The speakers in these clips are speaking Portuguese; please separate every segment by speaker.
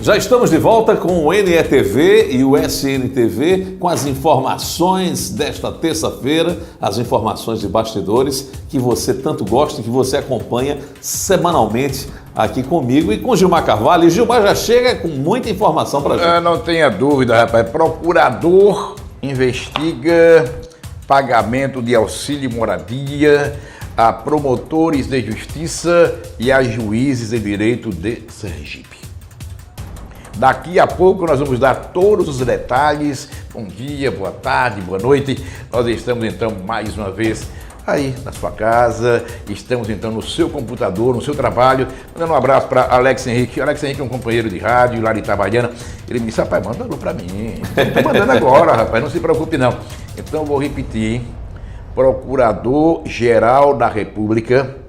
Speaker 1: Já estamos de volta com o NETV e o SNTV com as informações desta terça-feira, as informações de bastidores que você tanto gosta e que você acompanha semanalmente aqui comigo e com Gilmar Carvalho. E Gilmar já chega com muita informação para a gente.
Speaker 2: Não tenha dúvida, rapaz. Procurador investiga pagamento de auxílio moradia a promotores de justiça e a juízes de direito de Sergipe. Daqui a pouco nós vamos dar todos os detalhes. Bom dia, boa tarde, boa noite. Nós estamos então mais uma vez aí na sua casa, estamos então no seu computador, no seu trabalho. Mandando um abraço para Alex Henrique. Alex Henrique é um companheiro de rádio lá de Itabaiana. Ele me disse, rapaz, manda alô para mim. Estou mandando agora, rapaz, não se preocupe não. Então eu vou repetir. Procurador-Geral da República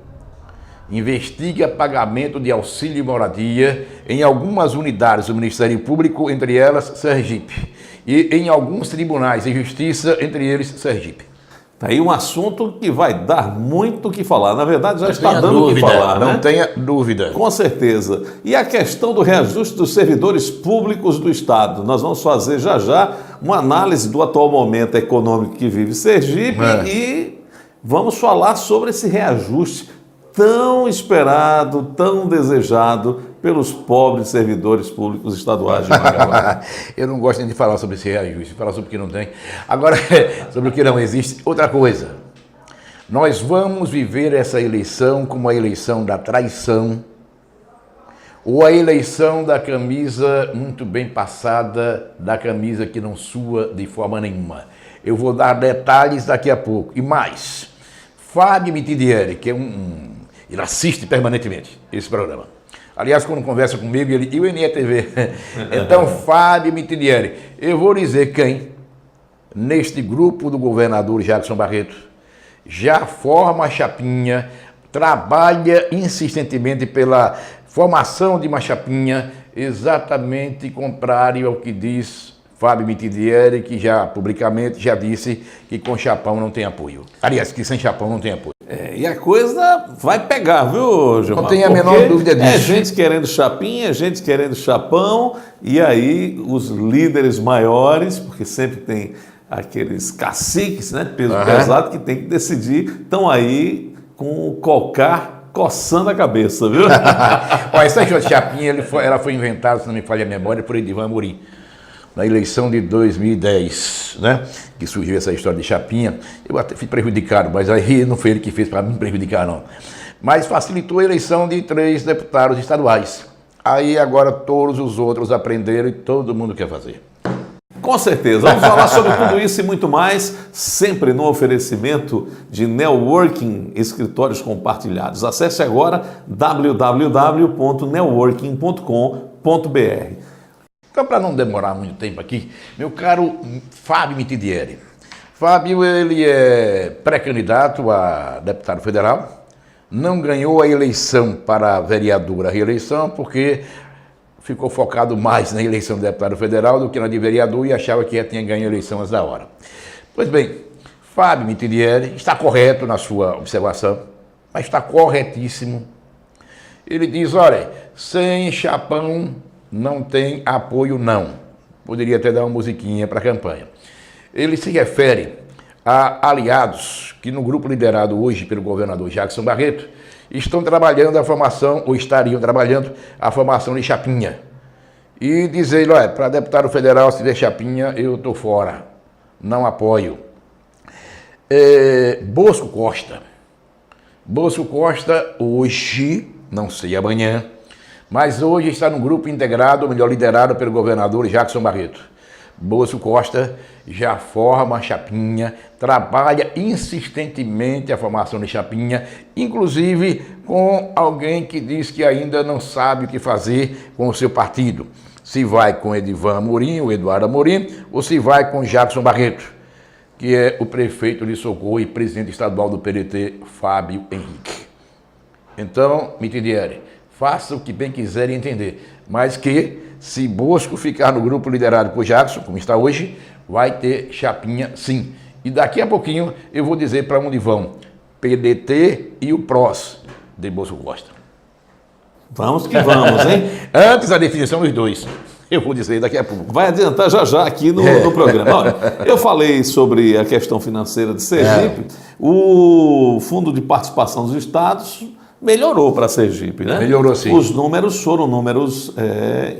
Speaker 2: investiga pagamento de auxílio moradia em algumas unidades do Ministério Público, entre elas Sergipe, e em alguns tribunais de justiça, entre eles Sergipe.
Speaker 1: Tá aí um assunto que vai dar muito o que falar. Na verdade, já está dando o que falar, né?
Speaker 2: Não tenha dúvida.
Speaker 1: Com certeza. E a questão do reajuste dos servidores públicos do Estado. Nós vamos fazer já uma análise do atual momento econômico que vive Sergipe e vamos falar sobre esse reajuste tão esperado, tão desejado pelos pobres servidores públicos estaduais de Magawa.
Speaker 2: Eu não gosto nem de falar sobre esse reajuste, falar sobre o que não tem. Agora, sobre o que não existe. Outra coisa, nós vamos viver essa eleição como a eleição da traição ou a eleição da camisa muito bem passada, da camisa que não sua de forma nenhuma. Eu vou dar detalhes daqui a pouco. E mais, Fábio Mitidieri, que é ele assiste permanentemente esse programa. Aliás, quando conversa comigo, ele e o NETV. Então, Fábio Mitidieri, eu vou dizer quem, neste grupo do governador Jackson Barreto, já forma a chapinha, trabalha insistentemente pela formação de uma chapinha exatamente contrário ao que diz Fábio Mitidieri, que já publicamente já disse que com chapão não tem apoio. Aliás, que sem chapão não tem apoio.
Speaker 1: E a coisa vai pegar, viu, Gilmar?
Speaker 2: Não tenho a menor dúvida disso.
Speaker 1: É gente querendo chapinha, gente querendo chapão, e aí os líderes maiores, porque sempre tem aqueles caciques, né, peso pesado, que tem que decidir, estão aí com o cocar coçando a cabeça, viu?
Speaker 2: Olha, essa chapinha, ela foi inventada, se não me falha a memória, por Edivan Amorim. Na eleição de 2010, né, que surgiu essa história de chapinha, eu até fui prejudicado, mas aí não foi ele que fez para me prejudicar, não. Mas facilitou a eleição de 3 deputados estaduais. Aí agora todos os outros aprenderam e todo mundo quer fazer.
Speaker 1: Com certeza. Vamos falar sobre tudo isso e muito mais, sempre no oferecimento de Networking Escritórios Compartilhados. Acesse agora www.networking.com.br.
Speaker 2: Então, para não demorar muito tempo aqui, meu caro Fábio Mitidieri. Fábio, ele é pré-candidato a deputado federal, não ganhou a eleição para vereador, a reeleição, porque ficou focado mais na eleição de deputado federal do que na de vereador e achava que tinha ganho a eleição antes da hora. Pois bem, Fábio Mitidieri está correto na sua observação, mas está corretíssimo. Ele diz, olha, sem chapão não tem apoio, não. Poderia até dar uma musiquinha para a campanha. Ele se refere a aliados que no grupo liderado hoje pelo governador Jackson Barreto estão trabalhando a formação, ou estariam trabalhando a formação de chapinha. E dizer, olha, para deputado federal, se der chapinha, eu estou fora. Não apoio. Bosco Costa. Bosco Costa hoje, não sei amanhã, mas hoje está num grupo integrado, ou melhor, liderado pelo governador Jackson Barreto. Bosco Costa já forma a chapinha, trabalha insistentemente a formação de chapinha, inclusive com alguém que diz que ainda não sabe o que fazer com o seu partido. Se vai com Edivan Amorim, ou Eduardo Amorim, ou se vai com Jackson Barreto, que é o prefeito de Socorro e presidente estadual do PDT, Fábio Henrique. Então, Mitidieri, faça o que bem quiserem entender, mas que, se Bosco ficar no grupo liderado por Jackson, como está hoje, vai ter chapinha sim. E daqui a pouquinho eu vou dizer para onde vão PDT e o PROS de Bosco Costa.
Speaker 1: Vamos que vamos, hein?
Speaker 2: Antes a definição dos dois. Eu vou dizer daqui a pouco.
Speaker 1: Vai adiantar já aqui no programa. Olha, eu falei sobre a questão financeira de Sergipe. O Fundo de Participação dos Estados melhorou para Sergipe, né?
Speaker 2: Melhorou, sim.
Speaker 1: Os números foram números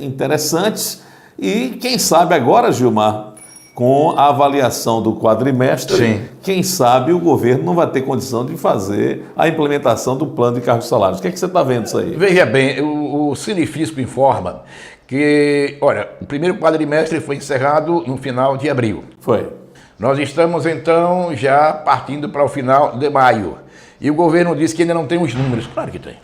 Speaker 1: interessantes e quem sabe agora, Gilmar, com a avaliação do quadrimestre,
Speaker 2: sim,
Speaker 1: quem sabe o governo não vai ter condição de fazer a implementação do plano de cargos e salários. O que é que você está vendo isso aí?
Speaker 2: Veja bem, o Cinefisco informa que, olha, o primeiro quadrimestre foi encerrado no final de abril.
Speaker 1: Foi.
Speaker 2: Nós estamos, então, já partindo para o final de maio. E o governo diz que ainda não tem os números. Claro que tem.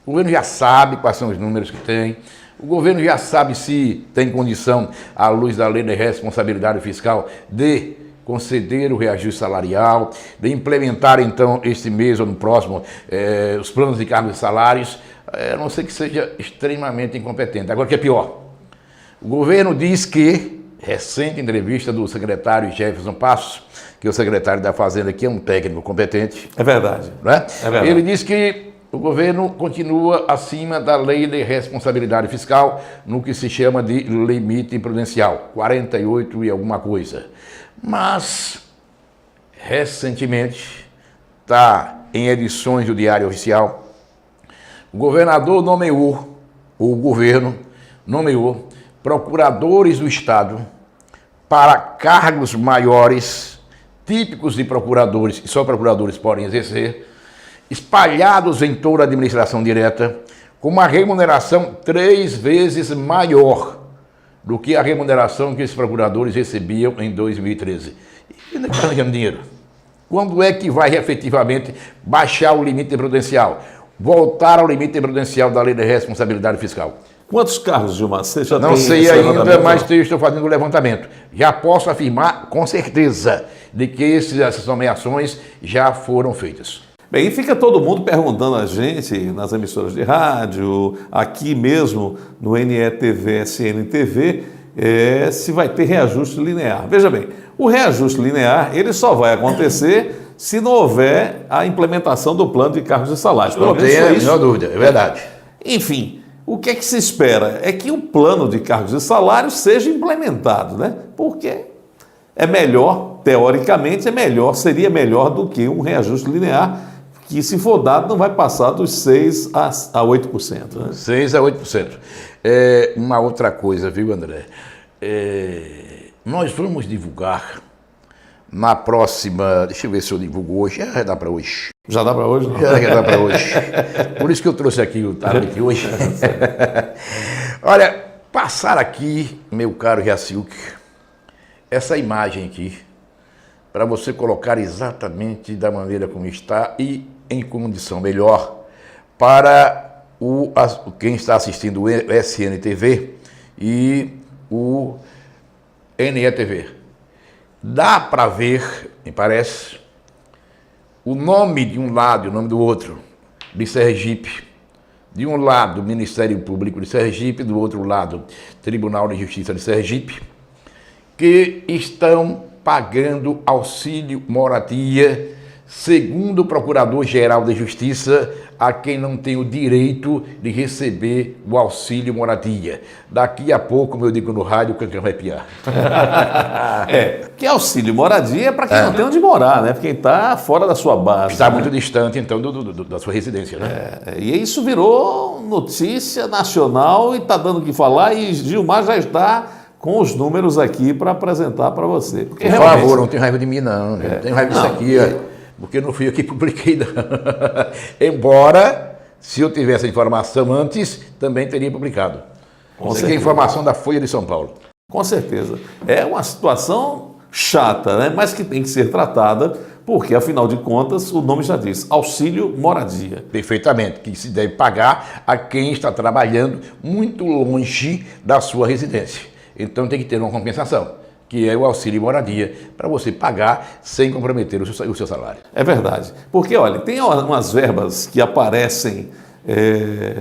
Speaker 2: O governo já sabe quais são os números que tem. O governo já sabe se tem condição, à luz da lei de responsabilidade fiscal, de conceder o reajuste salarial, de implementar, então, este mês ou no próximo, os planos de cargos e salários, a não ser que seja extremamente incompetente. Agora, o que é pior? O governo diz que, recente entrevista do secretário Jefferson Passos, que é o secretário da Fazenda, que é um técnico competente.
Speaker 1: É verdade.
Speaker 2: Né?
Speaker 1: É verdade.
Speaker 2: Ele diz que o governo continua acima da lei de responsabilidade fiscal no que se chama de limite prudencial, 48 e alguma coisa. Mas, recentemente, está em edições do Diário Oficial, o governador nomeou, ou o governo nomeou, procuradores do Estado para cargos maiores, típicos de procuradores, e só procuradores podem exercer, espalhados em toda a administração direta, com uma remuneração 3 vezes maior do que a remuneração que esses procuradores recebiam em 2013. E onde é que está ganhando dinheiro? Quando é que vai efetivamente baixar o limite prudencial? Voltar ao limite prudencial da lei de responsabilidade fiscal?
Speaker 1: Quantos cargos, Gilmar? Você já
Speaker 2: não
Speaker 1: tem
Speaker 2: sei
Speaker 1: esse
Speaker 2: ainda,
Speaker 1: levantamento?
Speaker 2: mas estou fazendo o levantamento. Já posso afirmar com certeza de que essas nomeações já foram feitas.
Speaker 1: Bem, e fica todo mundo perguntando a gente, nas emissoras de rádio, aqui mesmo no NETV, SNTV, se vai ter reajuste linear. Veja bem, o reajuste linear, ele só vai acontecer se não houver a implementação do plano de cargos e salários.
Speaker 2: Não tenho a menor dúvida, é verdade.
Speaker 1: Enfim, o que é que se espera? É que o plano de cargos e salários seja implementado, né? Porque é melhor, teoricamente, seria melhor do que um reajuste linear, que se for dado não vai passar dos 6% a 8%. Né?
Speaker 2: 6% a 8%. Uma outra coisa, viu, André? Nós vamos divulgar na próxima... Deixa eu ver se eu divulgo hoje. Já dá para hoje.
Speaker 1: Já dá para hoje? Não?
Speaker 2: Já dá para hoje. Por isso que eu trouxe aqui o tablet hoje. Olha, passar aqui, meu caro Jaciuc, essa imagem aqui, para você colocar exatamente da maneira como está e em condição melhor para quem está assistindo o SNTV e o NETV. Dá para ver, me parece, o nome de um lado e o nome do outro, de Sergipe. De um lado, Ministério Público de Sergipe, do outro lado, Tribunal de Justiça de Sergipe, que estão pagando auxílio moradia, segundo o Procurador-Geral de Justiça, a quem não tem o direito de receber o auxílio moradia. Daqui a pouco, como eu digo no rádio, o canhão vai piar.
Speaker 1: Que auxílio moradia é para quem não tem onde morar, né? Quem está fora da sua base.
Speaker 2: Está
Speaker 1: né?
Speaker 2: muito distante, então, da sua residência, né?
Speaker 1: E isso virou notícia nacional e está dando o que falar, e Gilmar já está com os números aqui para apresentar para você. Porque
Speaker 2: Por favor, não tenho raiva de mim, não. Né? Não tenho raiva disso aqui, porque não fui eu que publiquei, não. Embora, se eu tivesse a informação antes, também teria publicado. Isso aqui é informação da Folha de São Paulo.
Speaker 1: Com certeza. É uma situação chata, né? Mas que tem que ser tratada, porque, afinal de contas, o nome já diz, auxílio moradia.
Speaker 2: Perfeitamente, que se deve pagar a quem está trabalhando muito longe da sua residência. Então tem que ter uma compensação, que é o auxílio moradia, para você pagar sem comprometer o seu salário.
Speaker 1: É verdade. Porque, olha, tem umas verbas que aparecem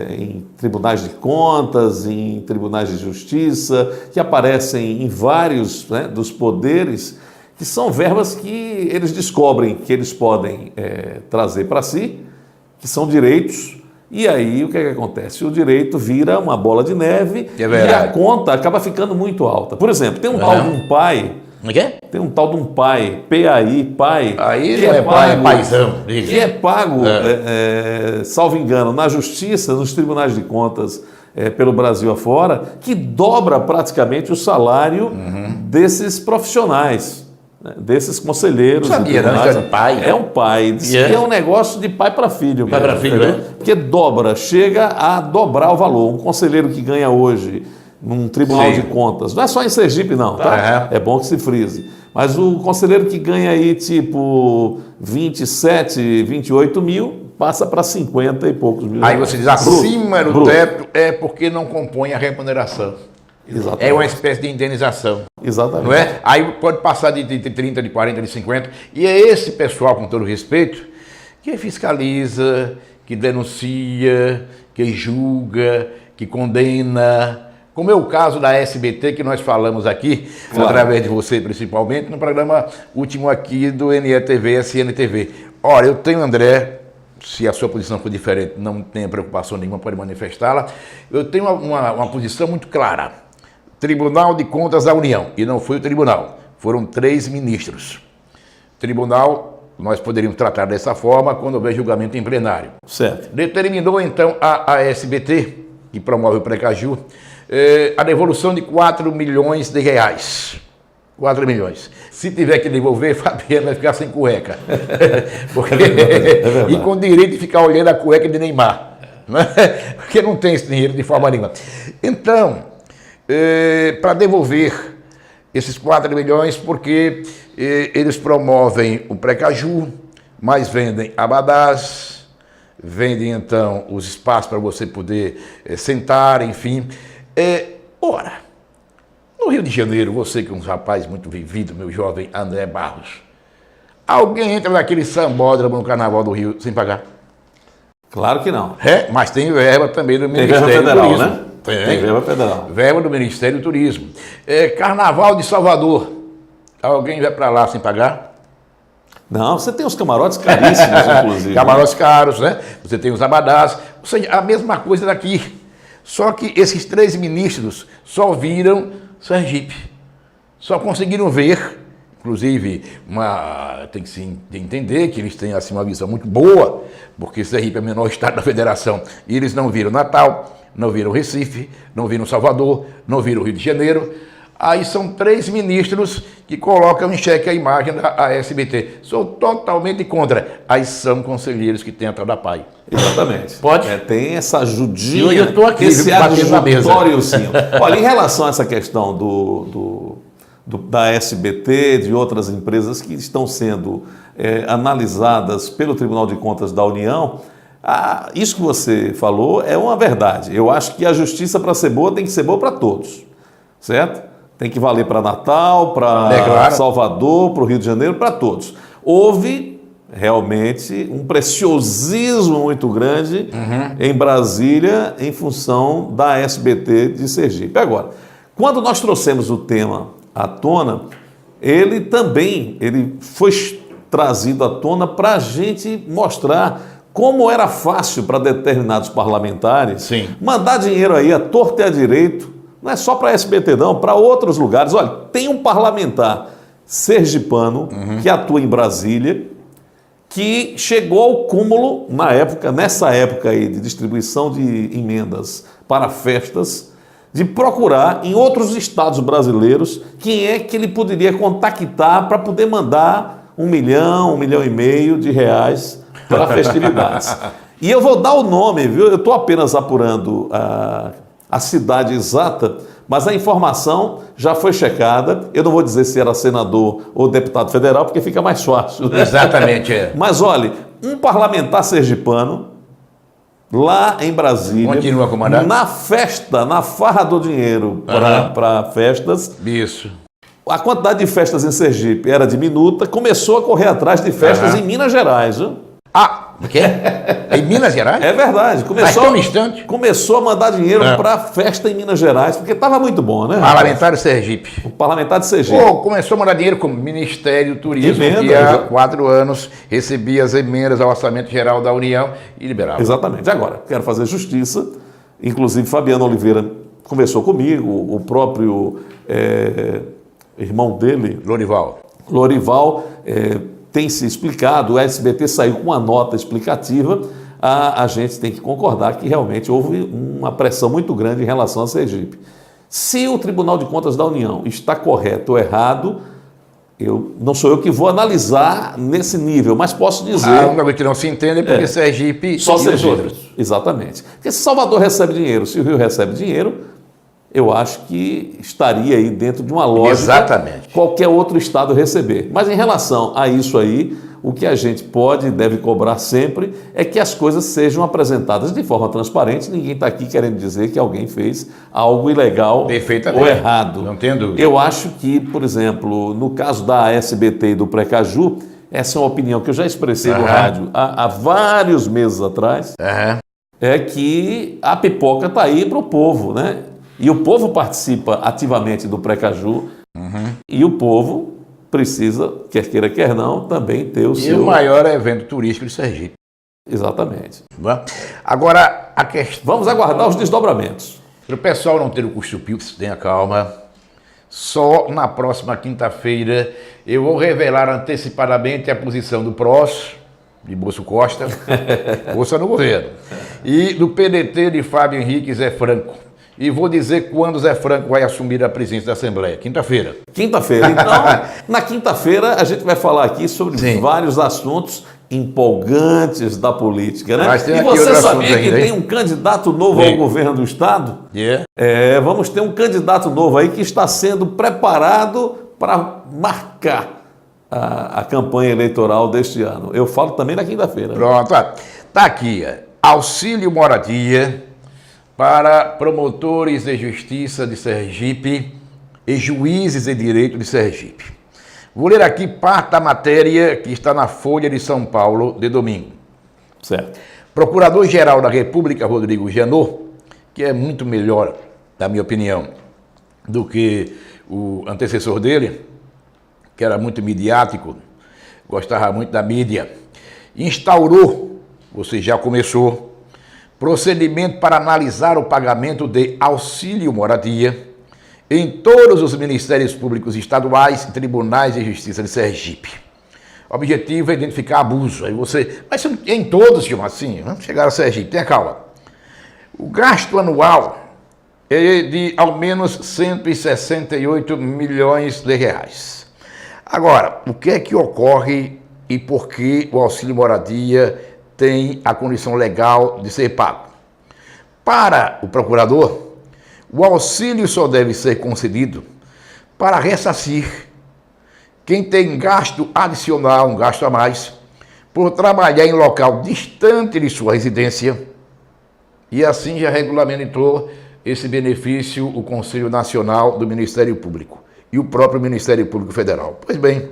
Speaker 1: em tribunais de contas, em tribunais de justiça, que aparecem em vários, né, dos poderes, que são verbas que eles descobrem que eles podem trazer para si, que são direitos, E aí, o que acontece? O direito vira uma bola de neve
Speaker 2: É
Speaker 1: e a conta acaba ficando muito alta. Por exemplo, tem um tal de um pai...
Speaker 2: Como é que é?
Speaker 1: Tem um tal de um pai, PAI, pai...
Speaker 2: Aí não é pai, é paizão.
Speaker 1: Que é pago, salvo engano, na justiça, nos tribunais de contas pelo Brasil afora, que dobra praticamente o salário desses profissionais, né, desses conselheiros.
Speaker 2: Não sabia, não, é pai.
Speaker 1: É um pai. Diz que é um negócio de pai para filho.
Speaker 2: Pai para filho,
Speaker 1: né? Porque dobra, chega a dobrar o valor. Um conselheiro que ganha hoje num tribunal de contas, não é só em Sergipe não, tá? É bom que se frise. Mas o conselheiro que ganha aí tipo 27, 28 mil, passa para 50 e poucos mil.
Speaker 2: Aí você diz, acima do teto é porque não compõe a remuneração.
Speaker 1: Exatamente.
Speaker 2: É uma espécie de indenização.
Speaker 1: Exatamente.
Speaker 2: Não é? Aí pode passar de 30, de 40, de 50. E é esse pessoal, com todo respeito, que fiscaliza, que denuncia, que julga, que condena. Como é o caso da SBT, que nós falamos aqui, através de você principalmente, no programa último aqui do NETV, SNTV. Ora, eu tenho, André, se a sua posição for diferente, não tenha preocupação nenhuma, pode manifestá-la. Eu tenho uma posição muito clara. Tribunal de Contas da União, e não foi o tribunal, foram 3 ministros. Tribunal, nós poderíamos tratar dessa forma quando houver julgamento em plenário.
Speaker 1: Certo.
Speaker 2: Determinou, então, a SBT, que promove o Precaju, a devolução de 4 milhões de reais. 4 milhões. Se tiver que devolver, Fabiano vai ficar sem cueca. Porque, e com direito de ficar olhando a cueca de Neymar. Né? Porque não tem esse dinheiro de forma nenhuma. Então, para devolver esses 4 milhões, porque eles promovem o Precaju, mas vendem abadás, vendem então os espaços para você poder sentar, enfim. Ora, no Rio de Janeiro, você que é um rapaz muito vivido, meu jovem André Barros, alguém entra naquele sambódromo no Carnaval do Rio sem pagar?
Speaker 1: Claro que não.
Speaker 2: Mas tem verba também do
Speaker 1: Tem
Speaker 2: Ministério
Speaker 1: verba federal,
Speaker 2: do Turismo.
Speaker 1: né? Tem verba federal.
Speaker 2: Verba do Ministério do Turismo. Carnaval de Salvador, alguém vai para lá sem pagar?
Speaker 1: Não, você tem os camarotes caríssimos, inclusive.
Speaker 2: Camarotes caros, né? Você tem os abadás, ou seja, a mesma coisa daqui. Só que esses 3 ministros só viram Sergipe. Só conseguiram ver, inclusive, tem que se entender que eles têm assim, uma visão muito boa, porque Sergipe é o menor estado da federação, e eles não viram Natal, não viram Recife, não viram Salvador, não viram Rio de Janeiro. Aí são 3 ministros que colocam em xeque a imagem da SBT. Sou totalmente contra. Aí são conselheiros que têm a tal da PAI.
Speaker 1: Exatamente.
Speaker 2: Pode?
Speaker 1: Tem essa ajudinha,
Speaker 2: eu estou aqui,
Speaker 1: esse
Speaker 2: batendo na mesa.
Speaker 1: adjutóriozinho. Olha, em relação a essa questão da SBT, de outras empresas que estão sendo analisadas pelo Tribunal de Contas da União, isso que você falou é uma verdade. Eu acho que a justiça, para ser boa, tem que ser boa para todos, certo? Tem que valer para Natal, para
Speaker 2: claro.
Speaker 1: Salvador, para o Rio de Janeiro, para todos. Houve realmente um preciosismo muito grande em Brasília em função da SBT de Sergipe. Agora, quando nós trouxemos o tema à tona, ele foi trazido à tona para a gente mostrar como era fácil para determinados parlamentares mandar dinheiro aí à torta e à direito. Não é só para a SBT não, para outros lugares. Olha, tem um parlamentar sergipano que atua em Brasília, que chegou ao cúmulo nessa época aí de distribuição de emendas para festas, de procurar em outros estados brasileiros quem é que ele poderia contactar para poder mandar 1 milhão, 1,5 milhão de reais para festividades. E eu vou dar o nome, viu? Eu estou apenas apurando a cidade exata, mas a informação já foi checada. Eu não vou dizer se era senador ou deputado federal, porque fica mais fácil. Né?
Speaker 2: Exatamente.
Speaker 1: Mas olha, um parlamentar sergipano, lá em Brasília,
Speaker 2: continua a comandar?
Speaker 1: Na festa, na farra do dinheiro para festas.
Speaker 2: Isso.
Speaker 1: A quantidade de festas em Sergipe era diminuta, começou a correr atrás de festas em Minas Gerais. Viu?
Speaker 2: O quê? Em Minas Gerais?
Speaker 1: É verdade.
Speaker 2: Mas tão distante.
Speaker 1: Começou a mandar dinheiro para festa em Minas Gerais, porque estava muito bom, né?
Speaker 2: Parlamentar de Sergipe.
Speaker 1: O parlamentar de Sergipe.
Speaker 2: Pô, começou a mandar dinheiro como Ministério do Turismo,
Speaker 1: Emenda,
Speaker 2: que há 4 anos recebia as emendas ao Orçamento Geral da União e liberava.
Speaker 1: Exatamente. Agora, quero fazer justiça. Inclusive, Fabiano Oliveira conversou comigo, o próprio irmão dele, Lorival, tem se explicado, o SBT saiu com uma nota explicativa, a gente tem que concordar que realmente houve uma pressão muito grande em relação a Sergipe. Se o Tribunal de Contas da União está correto ou errado, não sou eu que vou analisar nesse nível, mas posso dizer...
Speaker 2: Um bagulho que não se entende é porque Sergipe
Speaker 1: só
Speaker 2: e os
Speaker 1: Sergipe.
Speaker 2: outros.
Speaker 1: Exatamente. Porque se Salvador recebe dinheiro, se o Rio recebe dinheiro, eu acho que estaria aí dentro de uma lógica.
Speaker 2: Exatamente.
Speaker 1: Qualquer outro estado receber. Mas em relação a isso aí, o que a gente pode e deve cobrar sempre é que as coisas sejam apresentadas de forma transparente. Ninguém está aqui querendo dizer que alguém fez algo ilegal ou errado.
Speaker 2: Não tenho dúvida.
Speaker 1: Eu acho que, por exemplo, no caso da SBT e do Precaju, essa é uma opinião que eu já expressei no rádio há vários meses atrás, é que a pipoca está aí para o povo, né? E o povo participa ativamente do Precaju e o povo precisa, quer queira, quer não, também ter o seu...
Speaker 2: E o maior evento turístico de Sergipe.
Speaker 1: Exatamente.
Speaker 2: Agora, a questão...
Speaker 1: Vamos aguardar os desdobramentos.
Speaker 2: Para o pessoal não ter o custo-pix, tenha calma. Só na próxima quinta-feira eu vou revelar antecipadamente a posição do PROS, de Bolso Costa, força no governo, e do PDT de Fábio Henrique Zé Franco. E vou dizer quando Zé Franco vai assumir a presidência da Assembleia. Quinta-feira.
Speaker 1: Quinta-feira. Então, na quinta-feira a gente vai falar aqui sobre vários assuntos empolgantes da política, né?
Speaker 2: E
Speaker 1: você sabia que tem um candidato novo ao governo do Estado? Vamos ter um candidato novo aí que está sendo preparado para marcar a campanha eleitoral deste ano. Eu falo também na quinta-feira.
Speaker 2: Pronto. Está aqui. Auxílio moradia para promotores de justiça de Sergipe e juízes de direito de Sergipe. Vou ler aqui parte da matéria que está na Folha de São Paulo de domingo.
Speaker 1: Certo.
Speaker 2: Procurador-Geral da República, Rodrigo Janot, que é muito melhor, na minha opinião, do que o antecessor dele, que era muito midiático, gostava muito da mídia, instaurou, você já começou, procedimento para analisar o pagamento de auxílio moradia em todos os ministérios públicos estaduais e tribunais de justiça de Sergipe. O objetivo é identificar abuso. Aí você, mas em todos, assim, vamos chegar a Sergipe, tenha calma. O gasto anual é de ao menos 168 milhões de reais. Agora, o que é que ocorre e por que o auxílio moradia tem a condição legal de ser pago? Para o procurador, o auxílio só deve ser concedido para ressarcir quem tem gasto adicional, um gasto a mais, por trabalhar em local distante de sua residência, e assim já regulamentou esse benefício o Conselho Nacional do Ministério Público e o próprio Ministério Público Federal. Pois bem,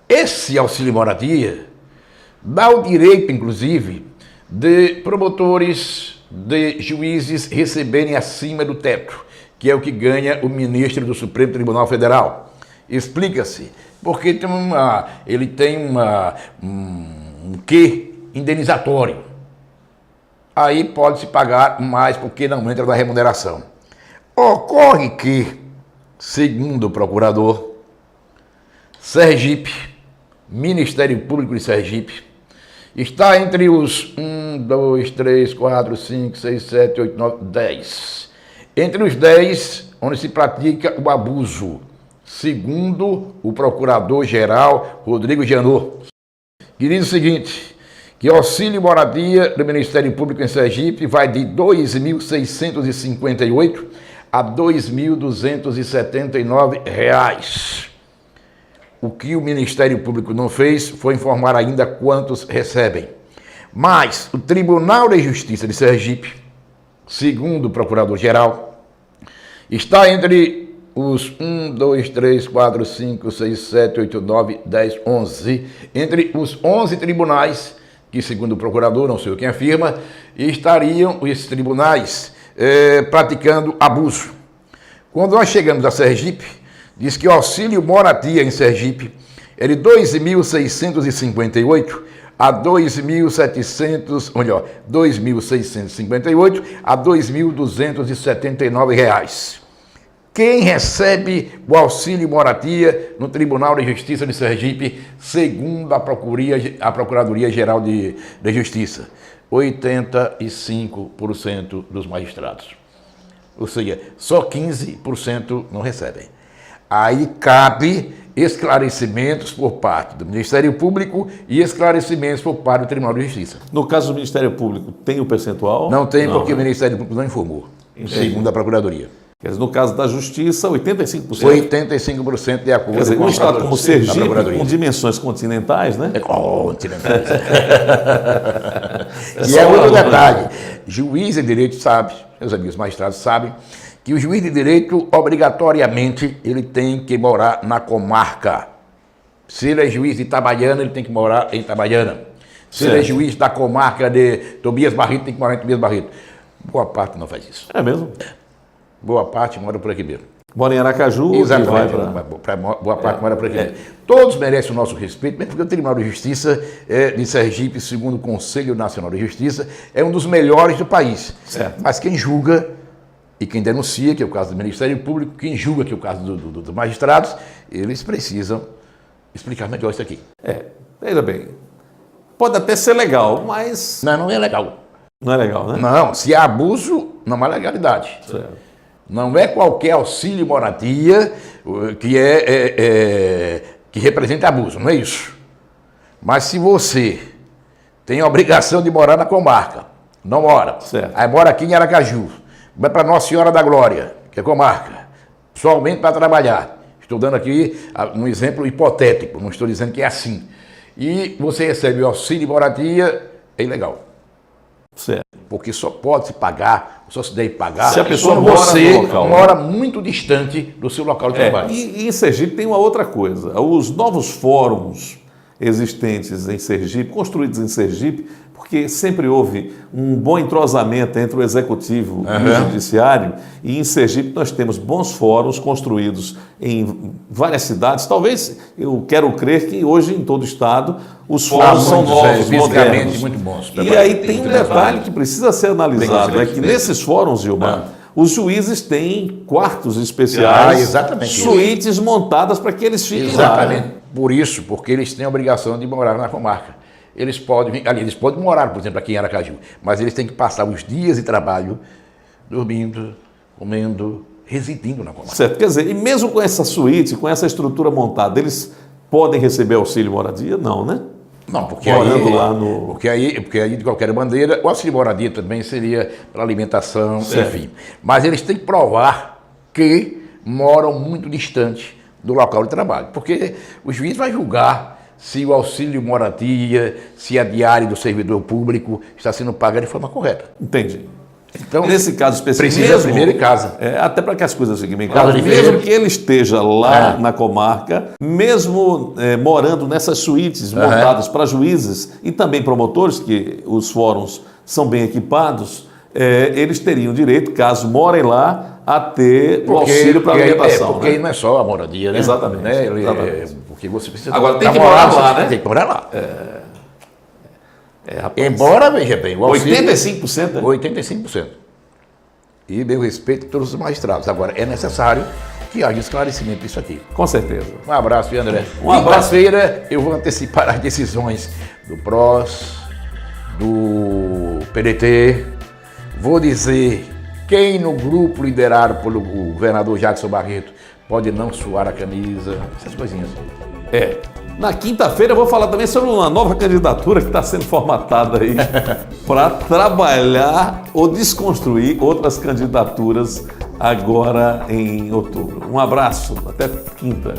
Speaker 2: esse auxílio moradia dá o direito, inclusive, de promotores, de juízes receberem acima do teto, que é o que ganha o ministro do Supremo Tribunal Federal. Explica-se, porque ele tem um quê indenizatório. Aí pode-se pagar mais porque não entra na remuneração. Ocorre que, segundo o procurador, Sergipe, Ministério Público de Sergipe, está entre os 1, 2, 3, 4, 5, 6, 7, 8, 9, 10. Entre os 10, onde se pratica o abuso, segundo o Procurador-Geral Rodrigo Janot, que diz o seguinte, que o auxílio moradia do Ministério Público em Sergipe vai de R$ 2.658 a R$ 2.279. O que o Ministério Público não fez foi informar ainda quantos recebem. Mas o Tribunal de Justiça de Sergipe, segundo o Procurador-Geral, está entre os 1, 2, 3, 4, 5, 6, 7, 8, 9, 10, 11. Entre os 11 tribunais, que segundo o procurador, não sei quem afirma, estariam esses tribunais praticando abuso. Quando nós chegamos a Sergipe, diz que o auxílio moradia em Sergipe é de 2.658 a 2.658 a 2.279 reais. Quem recebe o auxílio moradia no Tribunal de Justiça de Sergipe, segundo a Procuradoria-Geral de Justiça? 85% dos magistrados. Ou seja, só 15% não recebem. Aí cabe esclarecimentos por parte do Ministério Público e esclarecimentos por parte do Tribunal de Justiça.
Speaker 1: No caso do Ministério Público, tem o percentual?
Speaker 2: Não tem, porque o Ministério Público não informou, segundo a Procuradoria.
Speaker 1: Quer dizer, no caso da Justiça, 85%.
Speaker 2: 85% de acordo
Speaker 1: Quer dizer,
Speaker 2: com
Speaker 1: um estado como Sergipe,
Speaker 2: Procuradoria.
Speaker 1: com dimensões continentais, né?
Speaker 2: Continentais. E é outro detalhe. Juiz de direito sabe, meus amigos magistrados sabem, que o juiz de direito, obrigatoriamente, ele tem que morar na comarca. Se ele é juiz de Itabaiana, ele tem que morar em Itabaiana. Se ele é juiz da comarca de Tobias Barreto, tem que morar em Tobias Barreto. Boa parte não faz isso.
Speaker 1: É mesmo?
Speaker 2: Boa parte mora por aqui mesmo.
Speaker 1: Mora em Aracaju.
Speaker 2: Exatamente. Boa parte mora por aqui mesmo. Todos merecem o nosso respeito, mesmo porque o Tribunal de Justiça de Sergipe, segundo o Conselho Nacional de Justiça, é um dos melhores do país.
Speaker 1: Certo.
Speaker 2: Mas quem julga e quem denuncia, que é o caso do Ministério Público, quem julga, que é o caso dos magistrados, eles precisam explicar melhor isso aqui.
Speaker 1: Veja bem, pode até ser legal, mas
Speaker 2: Não é legal.
Speaker 1: não é legal, né?
Speaker 2: Não, se há abuso, não há legalidade.
Speaker 1: Certo.
Speaker 2: Não é qualquer auxílio moradia que representa abuso, não é isso. Mas se você tem a obrigação de morar na comarca, não mora,
Speaker 1: Certo.
Speaker 2: aí mora aqui em Aracaju, vai para Nossa Senhora da Glória, que é comarca, somente para trabalhar. Estou dando aqui um exemplo hipotético, não estou dizendo que é assim. E você recebe o auxílio moradia, é ilegal.
Speaker 1: Certo.
Speaker 2: Porque só pode se pagar, só se deve pagar
Speaker 1: Se a pessoa
Speaker 2: quando
Speaker 1: mora
Speaker 2: você
Speaker 1: no local,
Speaker 2: mora muito distante do seu local de trabalho.
Speaker 1: E em Sergipe tem uma outra coisa. Os novos fóruns existentes em Sergipe, construídos em Sergipe, porque sempre houve um bom entrosamento entre o Executivo e o Judiciário, e em Sergipe nós temos bons fóruns construídos em várias cidades. Talvez, eu quero crer que hoje em todo o estado os fóruns são novos,
Speaker 2: fisicamente
Speaker 1: modernos.
Speaker 2: muito bons.
Speaker 1: E aí tem um detalhe que precisa ser analisado, é que nesses fóruns, Gilmar, os juízes têm quartos especiais,
Speaker 2: exatamente.
Speaker 1: suítes montadas para que eles fiquem
Speaker 2: Exatamente.
Speaker 1: lá.
Speaker 2: Por isso, porque eles têm a obrigação de morar na comarca. Eles podem morar, por exemplo, aqui em Aracaju, mas eles têm que passar os dias de trabalho dormindo, comendo, residindo na comarca.
Speaker 1: Certo, quer dizer, e mesmo com essa suíte, com essa estrutura montada, eles podem receber auxílio moradia? Não, né?
Speaker 2: Não, porque
Speaker 1: Morando
Speaker 2: aí,
Speaker 1: lá no...
Speaker 2: porque aí, de qualquer maneira, o auxílio moradia também seria para alimentação,
Speaker 1: Certo.
Speaker 2: enfim. Mas eles têm que provar que moram muito distante do local de trabalho, porque o juiz vai julgar se o auxílio moradia, se a diária do servidor público está sendo paga de forma correta.
Speaker 1: Entendi.
Speaker 2: Então,
Speaker 1: Nesse caso específico,
Speaker 2: precisa
Speaker 1: mesmo,
Speaker 2: primeiro em casa.
Speaker 1: Até para que as coisas fiquem bem
Speaker 2: Casa
Speaker 1: claras,
Speaker 2: de
Speaker 1: mesmo
Speaker 2: feira.
Speaker 1: que ele esteja lá na comarca, mesmo morando nessas suítes montadas para juízes e também promotores, que os fóruns são bem equipados, eles teriam direito, caso morem lá, a ter o auxílio para alimentação.
Speaker 2: Porque aí não é só a moradia, né?
Speaker 1: Exatamente,
Speaker 2: Né?
Speaker 1: exatamente.
Speaker 2: Porque você precisa...
Speaker 1: Agora tem que morar lá, né?
Speaker 2: Tem que morar lá.
Speaker 1: Rapaz,
Speaker 2: Embora, veja bem, o auxílio...
Speaker 1: 85%? Né?
Speaker 2: 85%. E meu respeito a todos os magistrados. Agora, é necessário que haja esclarecimento disso aqui.
Speaker 1: Com certeza.
Speaker 2: Um abraço, viu, André?
Speaker 1: Um abraço.
Speaker 2: Quinta-feira eu vou antecipar as decisões do PROS, do PDT. Vou dizer quem no grupo liderado pelo governador Jackson Barreto pode não suar a camisa, essas coisinhas.
Speaker 1: Na quinta-feira eu vou falar também sobre uma nova candidatura que está sendo formatada aí para trabalhar ou desconstruir outras candidaturas agora em outubro. Um abraço, até quinta.